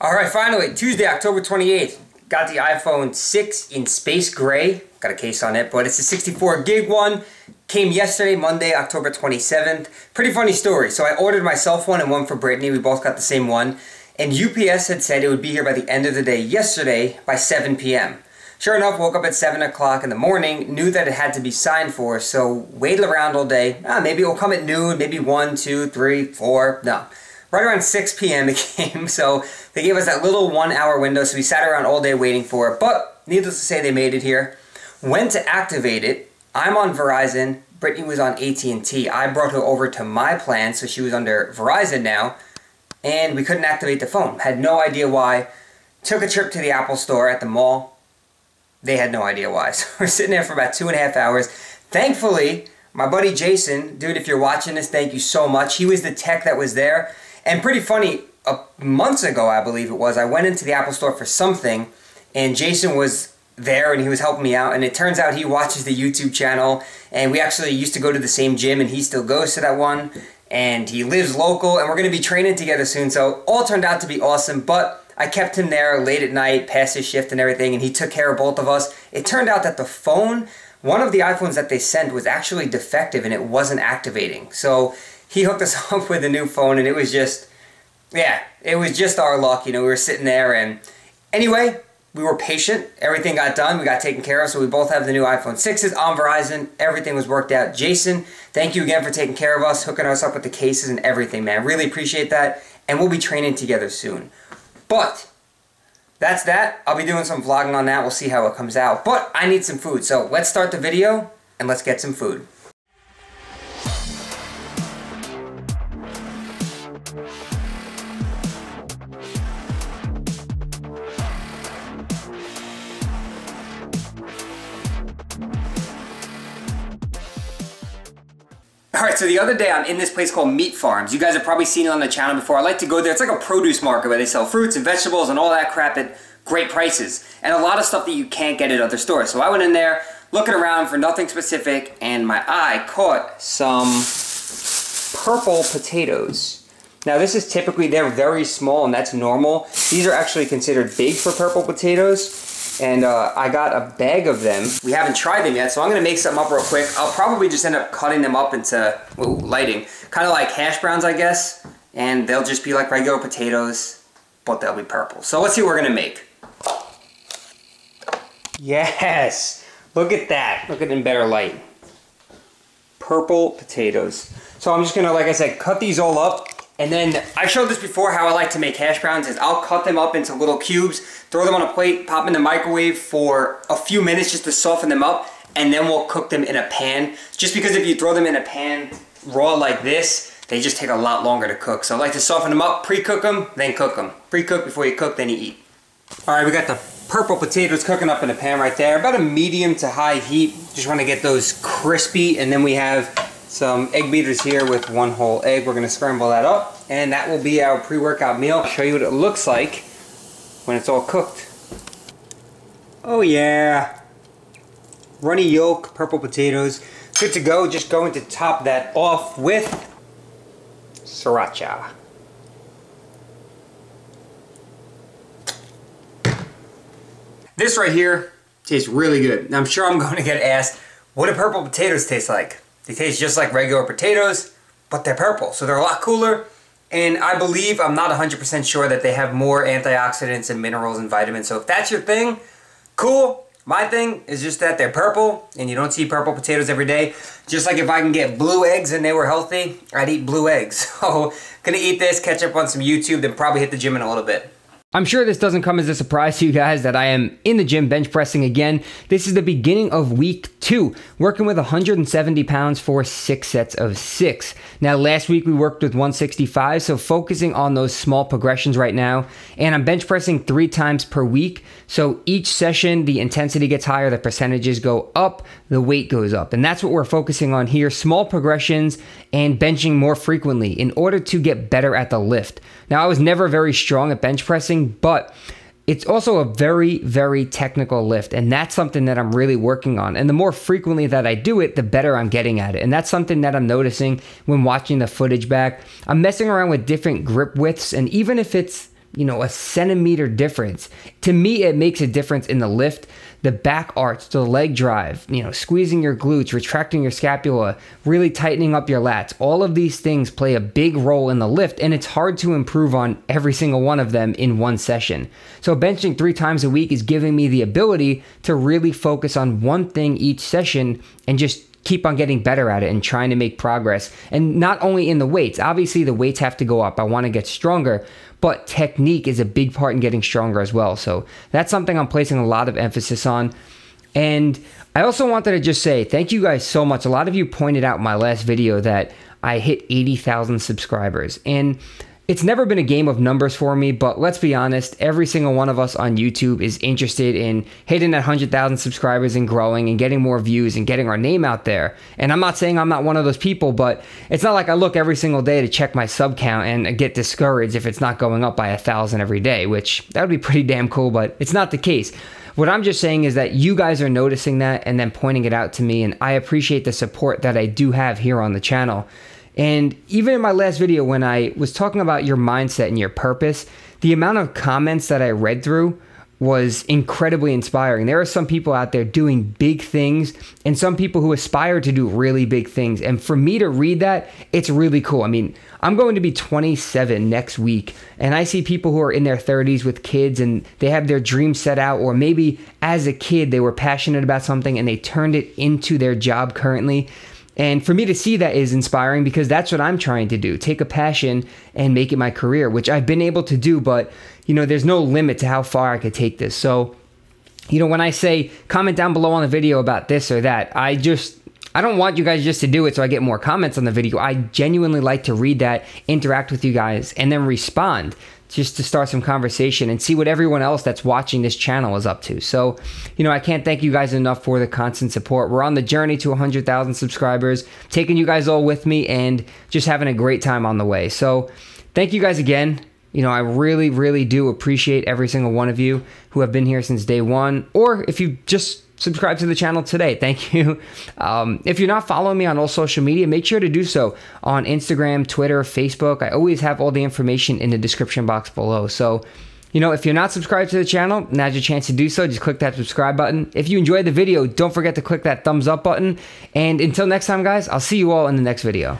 All right, finally, Tuesday, October 28th. Got the iPhone 6 in space gray. Got a case on it, but it's a 64 gig one. Came yesterday, Monday, October 27th. Pretty funny story. So I ordered myself one and one for Brittany. We both got the same one. And UPS had said it would be here by the end of the day yesterday by 7 p.m. Sure enough, woke up at 7 o'clock in the morning, knew that it had to be signed for, so waited around all day. Maybe it will come at noon, maybe 1, 2, 3, 4, no. Right around 6 p.m. it came, so they gave us that little 1 hour window, so we sat around all day waiting for it, but needless to say, they made it here. Went to activate it. I'm on Verizon, Brittany was on AT&T. I brought her over to my plan, so she was under Verizon now, and we couldn't activate the phone. Had no idea why. Took a trip to the Apple store at the mall. They had no idea why. So we're sitting there for about 2.5 hours. Thankfully, my buddy Jason, dude, if you're watching this, thank you so much. He was the tech that was there. And pretty funny, months ago, I believe it was, I went into the Apple store for something, and Jason was there and he was helping me out. And it turns out he watches the YouTube channel, and we actually used to go to the same gym, and he still goes to that one. And he lives local, and we're going to be training together soon. So all turned out to be awesome, but I kept him there late at night, past his shift and everything, and he took care of both of us. It turned out that the phone, one of the iPhones that they sent was actually defective and it wasn't activating. So he hooked us up with a new phone, and it was just, yeah, it was just our luck. You know, we were sitting there, and anyway, we were patient. Everything got done. We got taken care of, so we both have the new iPhone 6s on Verizon. Everything was worked out. Jason, thank you again for taking care of us, hooking us up with the cases and everything, man. Really appreciate that, and we'll be training together soon. But that's that. I'll be doing some vlogging on that. We'll see how it comes out. But I need some food. So let's start the video and let's get some food. Alright, so the other day I'm in this place called Meat Farms. You guys have probably seen it on the channel before. I like to go there. It's like a produce market where they sell fruits and vegetables and all that crap at great prices. And a lot of stuff that you can't get at other stores. So I went in there looking around for nothing specific, and my eye caught some purple potatoes. Now this is typically, they're very small and that's normal. These are actually considered big for purple potatoes. And I got a bag of them. We haven't tried them yet, so I'm gonna make something up real quick. I'll probably just end up cutting them up into, ooh, lighting, kind of like hash browns, I guess. And they'll just be like regular potatoes, but they'll be purple. So let's see what we're gonna make. Yes, look at that. Look at it in better light. Purple potatoes. So I'm just gonna, like I said, cut these all up. And then, I showed this before, how I like to make hash browns is I'll cut them up into little cubes, throw them on a plate, pop them in the microwave for a few minutes just to soften them up, and then we'll cook them in a pan. Just because if you throw them in a pan raw like this, they just take a lot longer to cook. So I like to soften them up, pre-cook them, then cook them. Pre-cook before you cook, then you eat. Alright, we got the purple potatoes cooking up in the pan right there. About a medium to high heat. Just want to get those crispy, and then we have some egg beaters here with one whole egg. We're going to scramble that up, and that will be our pre-workout meal. I'll show you what it looks like when it's all cooked. Oh yeah, runny yolk, purple potatoes, good to go. Just going to top that off with sriracha. This right here tastes really good. Now, I'm sure I'm going to get asked, what do purple potatoes taste like? They taste just like regular potatoes, but they're purple, so they're a lot cooler. And I believe, I'm not 100% sure, that they have more antioxidants and minerals and vitamins. So if that's your thing, cool. My thing is just that they're purple, and you don't see purple potatoes every day. Just like if I can get blue eggs and they were healthy, I'd eat blue eggs. So, gonna eat this, catch up on some YouTube, then probably hit the gym in a little bit. I'm sure this doesn't come as a surprise to you guys that I am in the gym bench pressing again. This is the beginning of week 2, working with 170 pounds for 6 sets of 6. Now last week we worked with 165, so focusing on those small progressions right now. And I'm bench pressing 3 times per week. So each session the intensity gets higher, the percentages go up, the weight goes up. And that's what we're focusing on here, small progressions and benching more frequently in order to get better at the lift. Now I was never very strong at bench pressing, but it's also a very, very technical lift, and that's something that I'm really working on. And the more frequently that I do it, the better I'm getting at it. And that's something that I'm noticing when watching the footage back. I'm messing around with different grip widths, and even if it's a centimeter difference. To me, it makes a difference in the lift, the back arch, the leg drive, squeezing your glutes, retracting your scapula, really tightening up your lats. All of these things play a big role in the lift, and it's hard to improve on every single one of them in one session. So benching 3 times a week is giving me the ability to really focus on one thing each session and just keep on getting better at it and trying to make progress. And not only in the weights, obviously the weights have to go up. I want to get stronger, but technique is a big part in getting stronger as well. So that's something I'm placing a lot of emphasis on. And I also wanted to just say thank you guys so much. A lot of you pointed out in my last video that I hit 80,000 subscribers. And it's never been a game of numbers for me, but let's be honest, every single one of us on YouTube is interested in hitting that 100,000 subscribers and growing and getting more views and getting our name out there. And I'm not saying I'm not one of those people, but it's not like I look every single day to check my sub count and get discouraged if it's not going up by 1,000 every day, which that would be pretty damn cool, but it's not the case. What I'm just saying is that you guys are noticing that and then pointing it out to me, and I appreciate the support that I do have here on the channel. And even in my last video, when I was talking about your mindset and your purpose, the amount of comments that I read through was incredibly inspiring. There are some people out there doing big things and some people who aspire to do really big things. And for me to read that, it's really cool. I mean, I'm going to be 27 next week, and I see people who are in their 30s with kids and they have their dreams set out, or maybe as a kid they were passionate about something and they turned it into their job currently. And for me to see that is inspiring, because that's what I'm trying to do. Take a passion and make it my career, which I've been able to do, but there's no limit to how far I could take this. So, when I say comment down below on the video about this or that, I don't want you guys just to do it so I get more comments on the video. I genuinely like to read that, interact with you guys, and then respond, just to start some conversation and see what everyone else that's watching this channel is up to. So, I can't thank you guys enough for the constant support. We're on the journey to 100,000 subscribers, taking you guys all with me and just having a great time on the way. So thank you guys again. I really, really do appreciate every single one of you who have been here since day one, or if you just subscribe to the channel today, thank you. If you're not following me on all social media, make sure to do so on Instagram, Twitter, Facebook. I always have all the information in the description box below. So, if you're not subscribed to the channel, now's your chance to do so. Just click that subscribe button. If you enjoyed the video, don't forget to click that thumbs up button. And until next time, guys, I'll see you all in the next video.